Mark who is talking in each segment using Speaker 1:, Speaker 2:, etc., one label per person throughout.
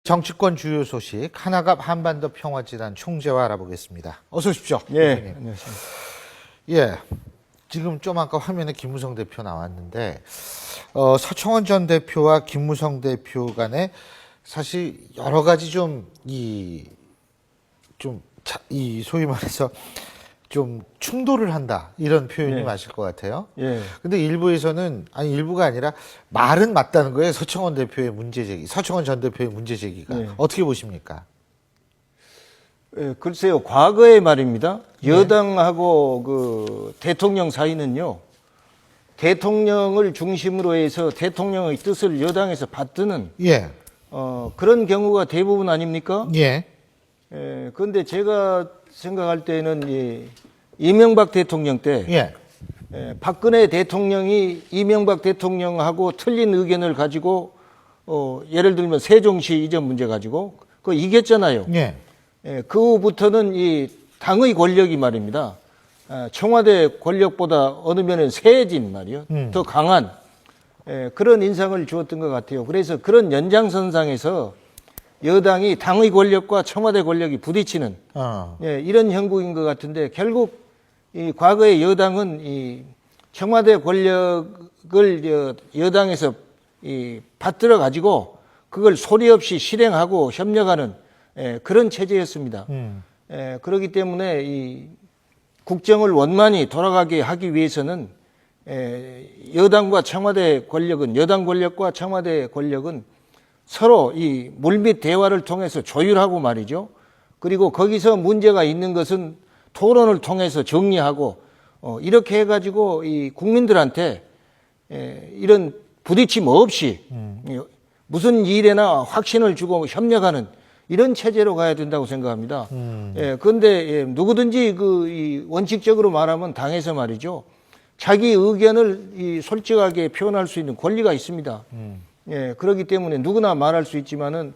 Speaker 1: 정치권 주요 소식 하나갑 한반도 평화재단 총재와 알아보겠습니다. 어서 오십시오.
Speaker 2: 예, 안녕하십니까.
Speaker 1: 예, 지금 좀 아까 화면에 김무성 대표 나왔는데 서청원 전 대표와 김무성 대표 간에 사실 여러 가지 이 소위 말해서 좀 충돌을 한다 이런 표현이
Speaker 2: 예.
Speaker 1: 맞을 것 같아요.
Speaker 2: 예.
Speaker 1: 근데 일부에서는 일부가 아니라 말은 맞다는 거예요. 서청원 대표의 문제 제기, 서청원 전 대표의 문제 제기가
Speaker 2: 예.
Speaker 1: 어떻게 보십니까?
Speaker 2: 예, 글쎄요, 과거의 말입니다. 여당하고 그 대통령 사이는요, 대통령을 중심으로 해서 대통령의 뜻을 여당에서 받드는
Speaker 1: 예,
Speaker 2: 그런 경우가 대부분 아닙니까?
Speaker 1: 예,
Speaker 2: 예, 그런데 제가 생각할 때는 이명박 대통령 때
Speaker 1: 예,
Speaker 2: 박근혜 대통령이 이명박 대통령하고 틀린 의견을 가지고 예를 들면 세종시 이전 문제 가지고 그거 이겼잖아요.
Speaker 1: 예,
Speaker 2: 예, 그 후부터는 이 당의 권력이 말입니다. 청와대 권력보다 어느 면은 세진 말이요. 더 강한 그런 인상을 주었던 것 같아요. 그래서 그런 연장선상에서 여당이 당의 권력과 청와대 권력이 부딪히는 이런 형국인 것 같은데 결국 이 과거의 여당은 이 청와대 권력을 여당에서 받들어 가지고 그걸 소리 없이 실행하고 협력하는 그런 체제였습니다. 그렇기 때문에 이 국정을 원만히 돌아가게 하기 위해서는 여당과 청와대 권력은 여당 권력과 청와대 권력은 서로 이 물밑 대화를 통해서 조율하고 말이죠. 그리고 거기서 문제가 있는 것은 토론을 통해서 정리하고 이렇게 해가지고 이 국민들한테 이런 부딪힘 없이 무슨 일에나 확신을 주고 협력하는 이런 체제로 가야 된다고 생각합니다. 그런데 누구든지 이 원칙적으로 말하면 당에서 말이죠. 자기 의견을 솔직하게 표현할 수 있는 권리가 있습니다. 그렇기 때문에 누구나 말할 수 있지만은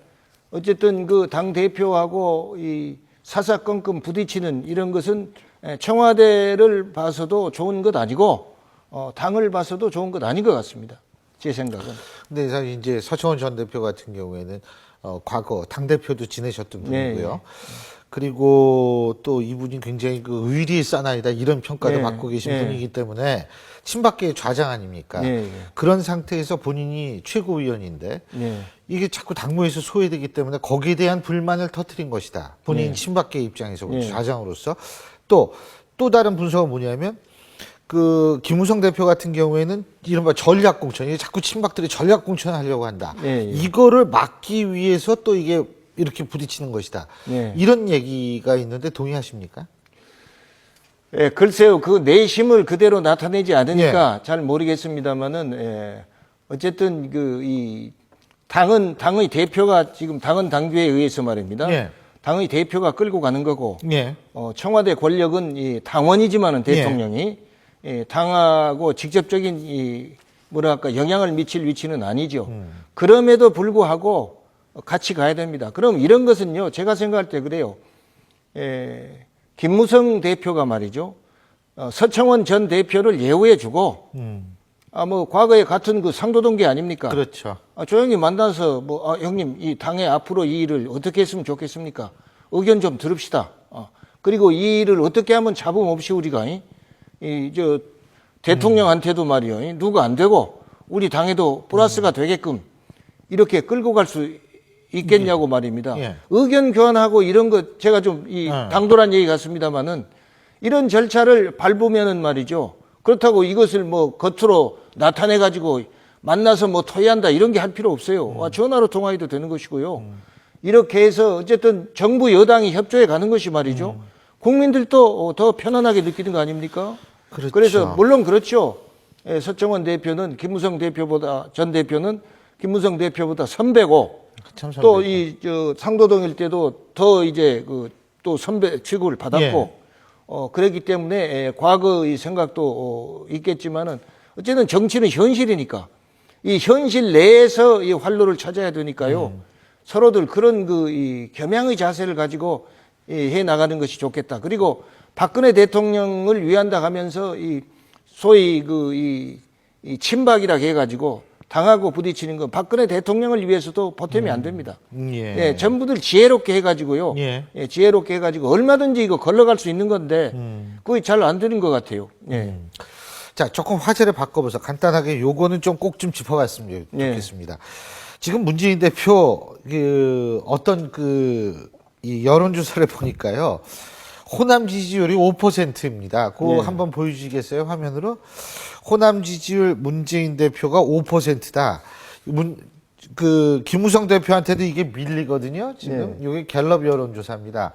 Speaker 2: 어쨌든 그 당 대표하고 이 사사건건 부딪히는 이런 것은 청와대를 봐서도 좋은 것 아니고 당을 봐서도 좋은 것 아닌 것 같습니다. 제 생각은.
Speaker 1: 근데 사실 이제 서청원 전 대표 같은 경우에는 과거 당 대표도 지내셨던 분이고요. 그리고 또 이분이 굉장히 그 의리 사나이다 이런 평가도 받고 계신 분이기 때문에 친박계의 좌장 아닙니까? 그런 상태에서 본인이 최고위원인데 이게 자꾸 당무에서 소외되기 때문에 거기에 대한 불만을 터뜨린 것이다. 본인 친박계 입장에서 좌장으로서 또 다른 분석은 뭐냐면 그 김무성 대표 같은 경우에는 이른바 전략공천, 이게 자꾸 친박들이 전략공천을 하려고 한다. 이거를 막기 위해서 또 이게 이렇게 부딪히는 것이다. 이런 얘기가 있는데 동의하십니까?
Speaker 2: 글쎄요, 그 내심을 그대로 나타내지 않으니까 잘 모르겠습니다만은 어쨌든 이 당의 대표가 지금 당헌 당규에 의해서 말입니다. 당의 대표가 끌고 가는 거고 청와대 권력은 이 당원이지만은 대통령이 당하고 직접적인 영향을 미칠 위치는 아니죠. 그럼에도 불구하고 같이 가야 됩니다. 그럼 이런 것은요, 제가 생각할 때 그래요. 김무성 대표가 말이죠. 서청원 전 대표를 예우해주고, 과거에 같은 그 상도동계 아닙니까?
Speaker 1: 그렇죠.
Speaker 2: 조용히 만나서 형님, 이 당의 앞으로 이 일을 어떻게 했으면 좋겠습니까? 의견 좀 들읍시다. 그리고 이 일을 어떻게 하면 잡음 없이 우리가, 대통령한테도 말이요. 누가 안 되고, 우리 당에도 플러스가 되게끔 이렇게 끌고 갈 수 있겠냐고 말입니다. 의견 교환하고 이런 것 제가 좀 당돌한 얘기 같습니다만은 이런 절차를 밟으면은 말이죠. 그렇다고 이것을 겉으로 나타내 가지고 만나서 토의한다 이런 게 할 필요 없어요. 전화로 통화해도 되는 것이고요. 이렇게 해서 어쨌든 정부 여당이 협조해 가는 것이 말이죠. 국민들도 더 편안하게 느끼는 거 아닙니까?
Speaker 1: 그렇죠.
Speaker 2: 그래서 물론 그렇죠. 서청원 대표는 전 대표는 김무성 대표보다 선배고 또 상도동일 때도 더 또 선배 취급을 받았고 그렇기 때문에 과거의 생각도 있겠지만은 어쨌든 정치는 현실이니까 이 현실 내에서 이 활로를 찾아야 되니까요. 서로들 그런 이 겸양의 자세를 가지고 해 나가는 것이 좋겠다. 그리고 박근혜 대통령을 위한다 하면서 소위 이 친박이라 해가지고 당하고 부딪히는 건 박근혜 대통령을 위해서도 보탬이 안 됩니다.
Speaker 1: 예.
Speaker 2: 예, 전부들 지혜롭게 해가지고요.
Speaker 1: 예.
Speaker 2: 예, 지혜롭게 해가지고 얼마든지 이거 걸러갈 수 있는 건데 그게 잘 안 되는 것 같아요. 예.
Speaker 1: 자, 조금 화제를 바꿔보서 간단하게 요거는 좀 꼭 좀 짚어봤으면 좋겠습니다. 지금 문재인 대표 어떤 이 여론조사를 보니까요. 호남 지지율이 5%입니다. 그거 한번 보여주시겠어요? 화면으로. 호남 지지율 문재인 대표가 5%다. 김무성 대표한테도 이게 밀리거든요. 지금 이게 갤럽 여론조사입니다.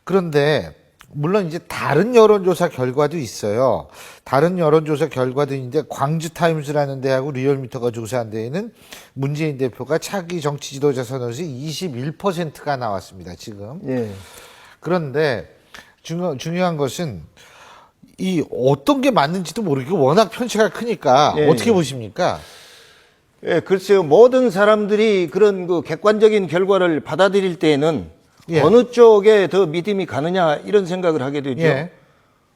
Speaker 1: 그런데 물론 이제 다른 여론조사 결과도 있어요. 다른 여론조사 결과도 있는데 광주타임스라는 데하고 리얼미터가 조사한 데에는 문재인 대표가 차기 정치 지도자 선언에서 21%가 나왔습니다. 지금.
Speaker 2: 예.
Speaker 1: 그런데 중요한 것은 이 어떤 게 맞는지도 모르고 워낙 편차가 크니까
Speaker 2: 예,
Speaker 1: 어떻게
Speaker 2: 예.
Speaker 1: 보십니까?
Speaker 2: 예, 글쎄요. 모든 사람들이 그런 그 객관적인 결과를 받아들일 때에는
Speaker 1: 예.
Speaker 2: 어느 쪽에 더 믿음이 가느냐 이런 생각을 하게 되죠.
Speaker 1: 예.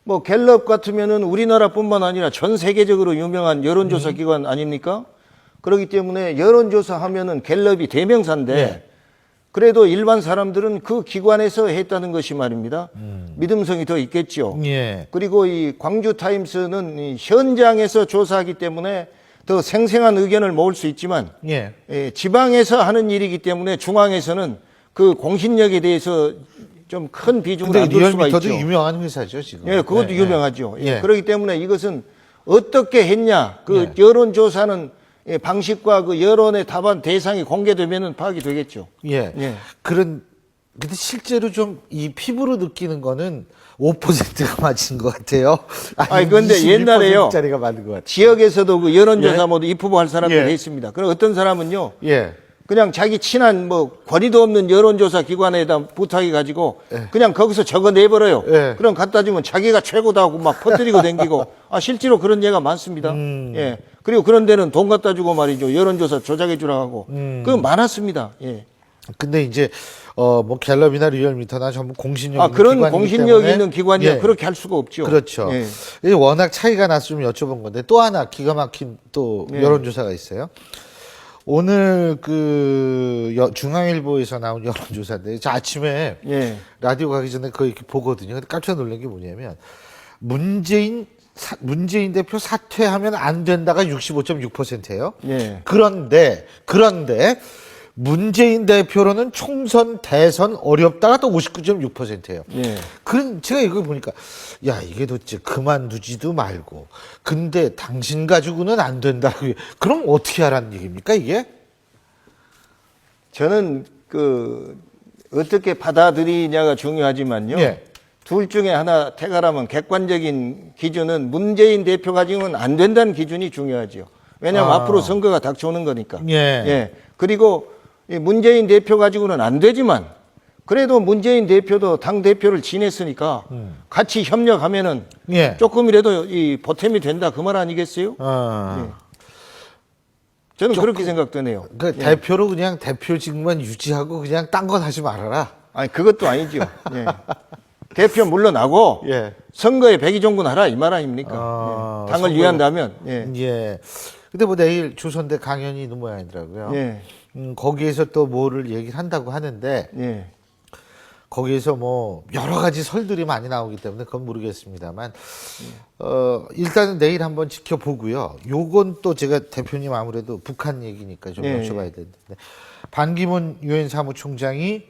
Speaker 2: 뭐 갤럽 같으면은 우리나라뿐만 아니라 전 세계적으로 유명한 여론조사 기관 아닙니까? 그렇기 때문에 여론조사 하면은 갤럽이 대명사인데
Speaker 1: 예.
Speaker 2: 그래도 일반 사람들은 그 기관에서 했다는 것이 말입니다. 믿음성이 더 있겠죠.
Speaker 1: 예.
Speaker 2: 그리고 이 광주 타임스는 이 현장에서 조사하기 때문에 더 생생한 의견을 모을 수 있지만
Speaker 1: 예.
Speaker 2: 예, 지방에서 하는 일이기 때문에 중앙에서는 그 공신력에 대해서 좀 큰 비중을
Speaker 1: 근데
Speaker 2: 안 둘 수가 있죠.
Speaker 1: 리얼미터도 유명한 회사죠, 지금.
Speaker 2: 예, 그것도
Speaker 1: 예,
Speaker 2: 유명하죠. 예.
Speaker 1: 예.
Speaker 2: 그렇기 때문에 이것은 어떻게 했냐, 그 여론조사는 예, 방식과 그 여론의 답안 대상이 공개되면은 파악이 되겠죠.
Speaker 1: 예.
Speaker 2: 예.
Speaker 1: 근데 실제로 좀 이 피부로 느끼는 거는 5%가 맞은 것 같아요.
Speaker 2: 아니, 근데 옛날에요.
Speaker 1: 짜리가 맞은 것 같아요.
Speaker 2: 지역에서도 그 여론조사
Speaker 1: 예.
Speaker 2: 모두 입후보할 사람들이
Speaker 1: 예.
Speaker 2: 있습니다. 그럼 어떤 사람은요,
Speaker 1: 예.
Speaker 2: 그냥 자기 친한 뭐 권위도 없는 여론조사 기관에다 부탁해 가지고 그냥 거기서 적어 내버려요.
Speaker 1: 예.
Speaker 2: 그럼 갖다 주면 자기가 최고다 하고 막 퍼뜨리고 댕기고 아 실제로 그런 예가 많습니다. 예. 그리고 그런 데는 돈 갖다 주고 말이죠. 여론조사 조작해 주라 하고. 그건 많았습니다. 예.
Speaker 1: 근데 이제 뭐 갤럽이나 리얼미터나 전부 공신력
Speaker 2: 아
Speaker 1: 있는
Speaker 2: 그런
Speaker 1: 기관이기
Speaker 2: 공신력
Speaker 1: 때문에
Speaker 2: 있는 기관이야
Speaker 1: 예.
Speaker 2: 그렇게 할 수가 없죠.
Speaker 1: 그렇죠.
Speaker 2: 예.
Speaker 1: 이게 워낙 차이가 나서 좀 여쭤본 건데 또 하나 기가 막힌 또 여론조사가 있어요. 오늘 중앙일보에서 나온 여론조사인데 저 아침에
Speaker 2: 예.
Speaker 1: 라디오 가기 전에 그거 이렇게 보거든요. 근데 깜짝 놀란 게 뭐냐면 문재인 대표 사퇴하면 안 된다가 65.6%예요.
Speaker 2: 예.
Speaker 1: 그런데 문재인 대표로는 총선 대선 어렵다가 또 59.6%예요.
Speaker 2: 예.
Speaker 1: 제가 이걸 보니까 야 이게 도대체 그만두지도 말고 근데 당신 가지고는 안 된다. 그럼 어떻게 하라는 얘기입니까 이게?
Speaker 2: 저는 어떻게 받아들이냐가 중요하지만요.
Speaker 1: 예.
Speaker 2: 둘 중에 하나 택하라면 객관적인 기준은 문재인 대표 가지고는 안 된다는 기준이 중요하죠. 왜냐하면 앞으로 선거가 닥쳐오는 거니까.
Speaker 1: 예.
Speaker 2: 그리고 이 문재인 대표 가지고는 안 되지만 그래도 문재인 대표도 당 대표를 지냈으니까 같이 협력하면은
Speaker 1: 예.
Speaker 2: 조금이라도 이 보탬이 된다 그 말 아니겠어요? 저는 그렇게 생각되네요.
Speaker 1: 대표로 그냥 대표직만 유지하고 그냥 딴 건 하지 말아라.
Speaker 2: 아니 그것도 아니죠. 예. 대표 물러나고
Speaker 1: 예.
Speaker 2: 선거에 백의종군하라 이 말 아닙니까? 예. 당을
Speaker 1: 선거에-
Speaker 2: 위한다면. 예.
Speaker 1: 예. 근데 뭐 내일 조선대 강연이 있는 모양이더라고요.
Speaker 2: 예.
Speaker 1: 거기에서 또 뭐를 얘기를 한다고 하는데
Speaker 2: 예.
Speaker 1: 거기에서 뭐 여러 가지 설들이 많이 나오기 때문에 그건 모르겠습니다만 일단은 내일 한번 지켜보고요. 요건 또 제가 대표님 아무래도 북한 얘기니까 좀
Speaker 2: 예.
Speaker 1: 여쭤봐야 되는데 반기문 유엔 사무총장이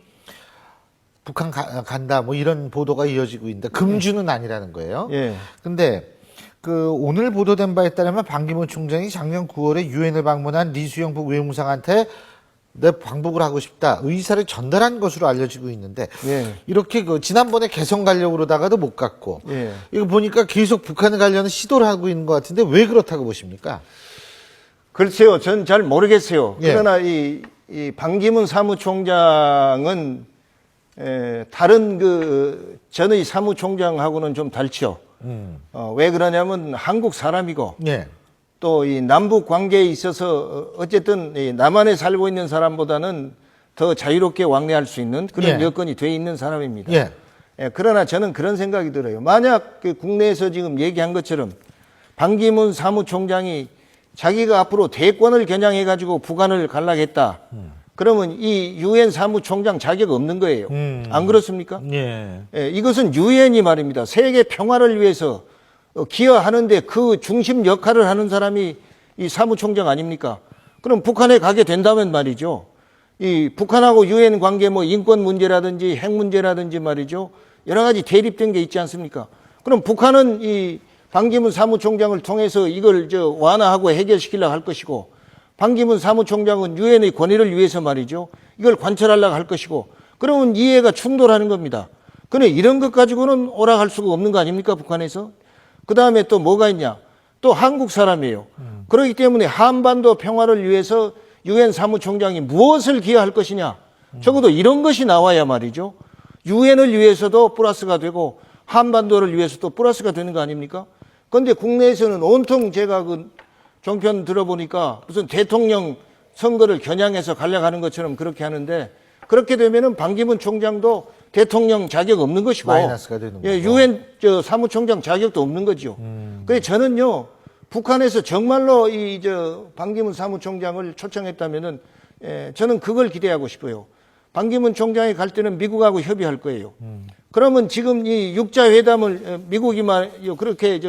Speaker 1: 북한 간다 뭐 이런 보도가 이어지고 있는데 금주는 아니라는 거예요.
Speaker 2: 예.
Speaker 1: 근데 오늘 보도된 바에 따르면 반기문 총장이 작년 9월에 유엔을 방문한 리수영 북외무상한테 내 방북을 하고 싶다 의사를 전달한 것으로 알려지고 있는데
Speaker 2: 예.
Speaker 1: 이렇게 지난번에 개성 가려고 그러다가도 못 갔고
Speaker 2: 예.
Speaker 1: 이거 보니까 계속 북한을 가려는 시도를 하고 있는 것 같은데 왜 그렇다고 보십니까?
Speaker 2: 글쎄요, 전 잘 모르겠어요.
Speaker 1: 예.
Speaker 2: 그러나 이 반기문 사무총장은 다른 전의 사무총장하고는 좀 다르죠. 왜 그러냐면 한국 사람이고
Speaker 1: 예.
Speaker 2: 또 이 남북 관계에 있어서 어쨌든 이 남한에 살고 있는 사람보다는 더 자유롭게 왕래할 수 있는 그런
Speaker 1: 예.
Speaker 2: 여건이 돼 있는 사람입니다.
Speaker 1: 예.
Speaker 2: 그러나 저는 그런 생각이 들어요. 만약 국내에서 지금 얘기한 것처럼 반기문 사무총장이 자기가 앞으로 대권을 겨냥해 가지고 북한을 갈라겠다. 그러면 이 유엔 사무총장 자격 없는 거예요. 안 그렇습니까?
Speaker 1: 예.
Speaker 2: 예, 이것은 유엔이 말입니다. 세계 평화를 위해서 기여하는데 그 중심 역할을 하는 사람이 이 사무총장 아닙니까? 그럼 북한에 가게 된다면 말이죠. 이 북한하고 유엔 관계 뭐 인권 문제라든지 핵 문제라든지 말이죠. 여러 가지 대립된 게 있지 않습니까? 그럼 북한은 이 반기문 사무총장을 통해서 이걸 완화하고 해결시키려고 할 것이고, 반기문 사무총장은 유엔의 권위를 위해서 말이죠. 이걸 관철하려고 할 것이고, 그러면 이해가 충돌하는 겁니다. 근데 이런 것 가지고는 오락할 수가 없는 거 아닙니까, 북한에서? 그 다음에 또 뭐가 있냐? 또 한국 사람이에요. 그렇기 때문에 한반도 평화를 위해서 유엔 사무총장이 무엇을 기여할 것이냐? 적어도 이런 것이 나와야 말이죠. 유엔을 위해서도 플러스가 되고 한반도를 위해서도 플러스가 되는 거 아닙니까? 그런데 국내에서는 온통 제가 그 종편 들어보니까 무슨 대통령 선거를 겨냥해서 가려고 것처럼 그렇게 하는데, 그렇게 되면은 반기문 총장도 대통령 자격 없는 것이고
Speaker 1: 마이너스가 되는 거죠.
Speaker 2: 예, 유엔 사무총장 자격도 없는 거죠. 그래서 저는요, 북한에서 정말로 반기문 사무총장을 초청했다면은 저는 그걸 기대하고 싶어요. 반기문 총장이 갈 때는 미국하고 협의할 거예요. 그러면 지금 이 육자 회담을 미국이 그렇게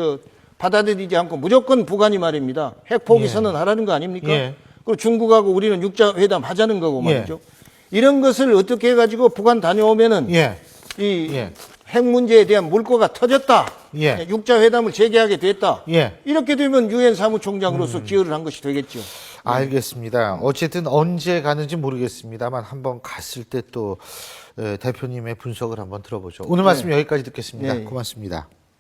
Speaker 2: 받아들이지 않고 무조건 북한이 말입니다. 핵 포기 선언하라는 거 아닙니까?
Speaker 1: 예.
Speaker 2: 그리고 중국하고 우리는 육자 회담 하자는 거고 말이죠.
Speaker 1: 예.
Speaker 2: 이런 것을 어떻게 해가지고 북한 다녀오면은
Speaker 1: 예.
Speaker 2: 핵 문제에 대한 물꼬가 터졌다.
Speaker 1: 예.
Speaker 2: 육자 회담을 재개하게 됐다.
Speaker 1: 예.
Speaker 2: 이렇게 되면 유엔 사무총장으로서 기여를 한 것이 되겠죠.
Speaker 1: 알겠습니다. 어쨌든 언제 가는지 모르겠습니다만 한번 갔을 때 또 대표님의 분석을 한번 들어보죠. 오늘 말씀 여기까지 듣겠습니다.
Speaker 2: 네.
Speaker 1: 고맙습니다.